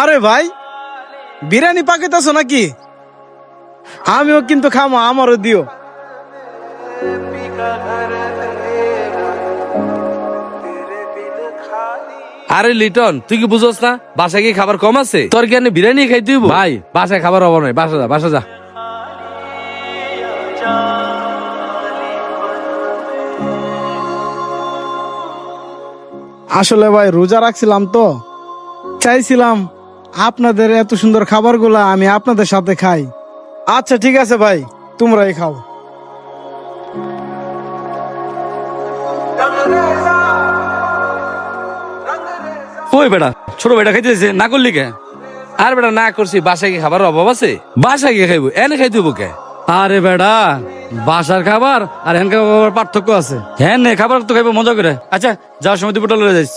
আরে ভাই, বিরিয়ানি পাকাইতেছ নাকি? আমিও কিন্তু খামো, আমারও দিও। আরে লিটন, তুই কি বুঝোস না বাসায় কি খাবার কম আছে? তোর কি বিরিয়ানি খাই তুই? ভাই বাসায় খাবার অভাব নাই, বাসা যা, বাসা যা। আসলে ভাই রোজা রাখছিলাম তো, চাইছিলাম আপনাদের এত সুন্দর খাবারগুলা আমি আপনাদের সাথে খাই। আচ্ছা ঠিক আছে ভাই, তোমরাই খাও। ওই বেটা, ছোট বেটা খাইতেছে না করলি কে? আর বেটা না করছি, বাসায় কি খাবার অভাব আছে? বাসায় গিয়ে খাইবো, এনে খাই দিব কে? আরে বেটা, বাসার খাবার আর হ্যান খাবার পার্থক্য আছে। হ্যাঁ নে খাবার তো খাইবো মজা করে। আচ্ছা যাওয়ার সময় তুই বোতল লয়ে যাইস।